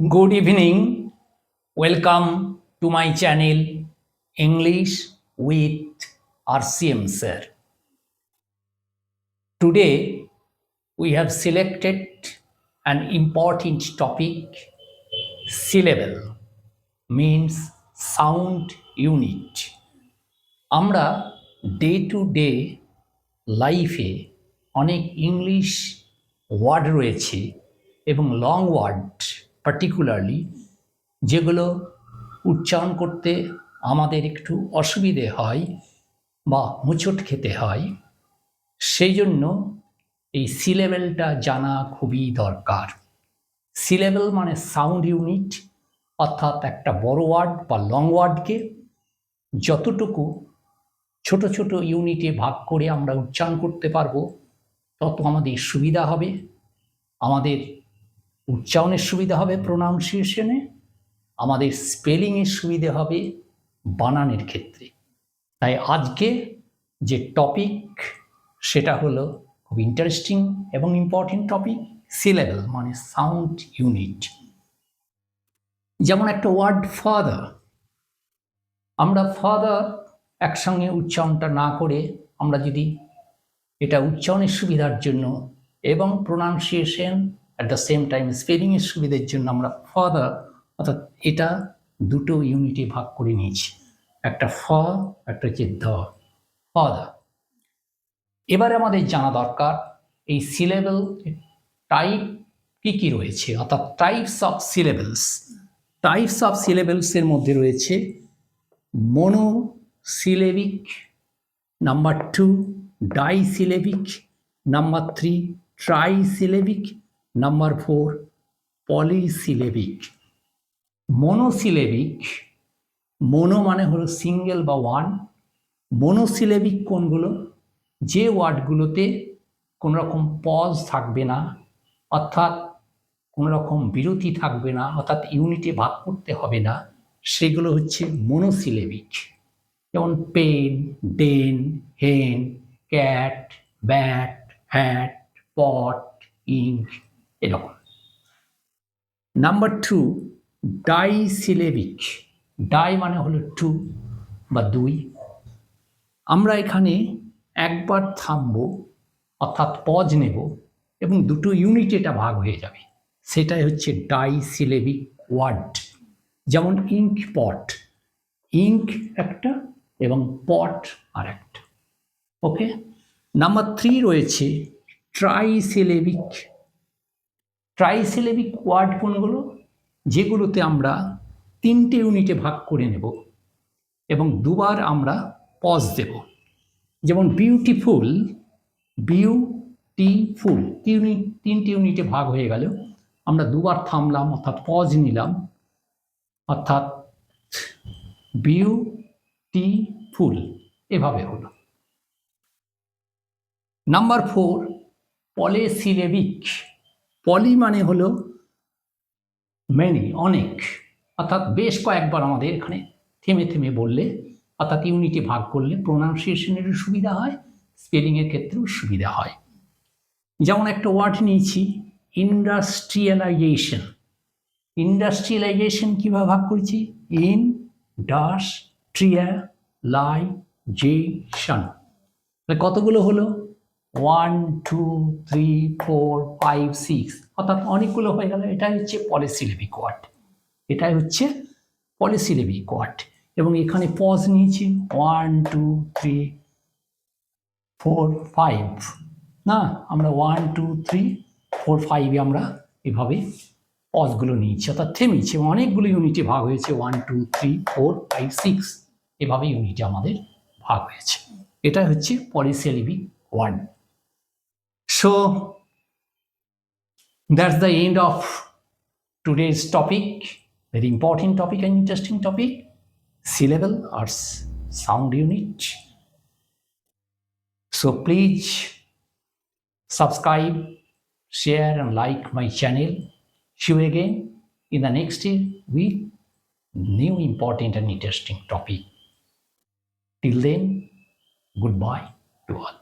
Good evening. Welcome to my channel English with RCM sir. Today we have selected an important topic, syllable means sound unit. আমরা day to day লাইফে অনেক English word রয়েছে এবং long word particularly যেগুলো উচ্চারণ করতে আমাদের একটু অসুবিধে হয় বা হোঁচট খেতে হয়, সেই জন্য এই সিলেবেলটা জানা খুবই দরকার। সিলেবেল মানে সাউন্ড ইউনিট, অর্থাৎ একটা বড় ওয়ার্ড বা লং ওয়ার্ডকে যতটুকু ছোট ছোট ইউনিটে ভাগ করে আমরা উচ্চারণ করতে পারবো তত আমাদের সুবিধা হবে, আমাদের উচ্চারণের সুবিধা হবে, প্রোনাউন্সিয়েশনে আমাদের স্পেলিংয়ের সুবিধে হবে বানানের ক্ষেত্রে। তাই আজকে যে টপিক সেটা হলো খুব ইন্টারেস্টিং এবং ইম্পর্টেন্ট টপিক, সিলেবেল মানে সাউন্ড ইউনিট। যেমন একটা ওয়ার্ড ফাদার, আমরা ফাদার একসঙ্গে উচ্চারণটা না করে আমরা যদি এটা উচ্চারণের সুবিধার জন্য এবং pronunciation at the same time স্পেলিংয়ের সুবিধার জন্য আমরা ফাদার অর্থাৎ এটা দুটো ইউনিটে ভাগ করে নিয়েছি, একটা ফ, একটা হচ্ছে ধ, ফাদার। এবারে আমাদের জানা দরকার এই সিলেবেল টাইপ কী কী রয়েছে, অর্থাৎ types of syllables. Types of সিলেবেলসের মধ্যে রয়েছে monosyllabic, number 2 disyllabic, number 3 trisyllabic, number 4 polysyllabic. Monosyllabic, mono মানে হলো সিঙ্গেল বা ওয়ান। মোনোসিলেবিক কোনগুলো? যে ওয়ার্ডগুলোতে কোনো রকম পজ থাকবে না, অর্থাৎ কোনো রকম বিরতি থাকবে না, অর্থাৎ ইউনিটে ভাগ করতে হবে না, সেগুলো হচ্ছে মোনোসিলেবিক। যেমন pen, den, hen, cat, bat, hat, pot, ink, এরকম। Number 2 disyllabic. ডাই মানে হলো 2 বা 2। আমরা এখানে একবার থামবো, অর্থাৎ পজ নেব এবং দুটো ইউনিট এটা ভাগ হয়ে যাবে, সেটাই হচ্ছে ডাইসিলেবিক ওয়ার্ড। যেমন ইঙ্ক পট, ইঙ্ক একটা এবং পট আর একটা। ওকে। নাম্বার 3 রয়েছে ট্রাইসিলেবিক। ট্রাইসিলেবিক ওয়ার্ড কোনগুলো? যেগুলোতে আমরা 3টে ইউনিটে ভাগ করে নেব এবং দুবার আমরা পজ দেব। যেমন বিউটিফুল, বিউটিফুল 3টে ইউনিটে ভাগ হয়ে গেল, আমরা দুবার থামলাম অর্থাৎ পজ নিলাম, অর্থাৎ বিউটিফুল, এভাবে হলো। Number 4 polysyllabic. পলি মানে হলো মেনি, অনেক, অর্থাৎ বেশ কয়েকবার আমাদের এখানে থেমে থেমে বললে, অর্থাৎ ইউনিটে ভাগ করলে প্রোনাউন্সিয়েশনেরও সুবিধা হয়, স্পেলিংয়ের ক্ষেত্রেও সুবিধা হয়। যেমন একটা ওয়ার্ড নিয়েছি ইন্ডাস্ট্রিয়ালাইজেশন। ইন্ডাস্ট্রিয়ালাইজেশন কীভাবে ভাগ করেছি? ইন্ডাস্ট্রিয়ালাইজেশন। কতগুলো হলো? 1 2 3 4 5 6, অর্থাৎ অনেকগুলো হয়ে গেল। এটাই হচ্ছে পলিসিলেবিক ওয়ার্ড, এটাই হচ্ছে পলিসিলেবিক ওয়ার্ড। এবং এখানে পজ নিয়েছি 1 2 3 4 5, না, আমরা 1 2 3 4 5-এ আমরা এভাবে পজগুলো নিয়েছি, অর্থাৎ থেমেছি এবং অনেকগুলো ইউনিটে ভাগ হয়েছে, 1 2 3 4 5 6, এভাবে ইউনিটে আমাদের ভাগ হয়েছে। এটা হচ্ছে polysyllabic word. So that's the end of today's topic, very important topic and interesting topic, syllable or sound unit. So please subscribe, share and like my channel. See you again in the next year with new important and interesting topic. Till then, goodbye to all.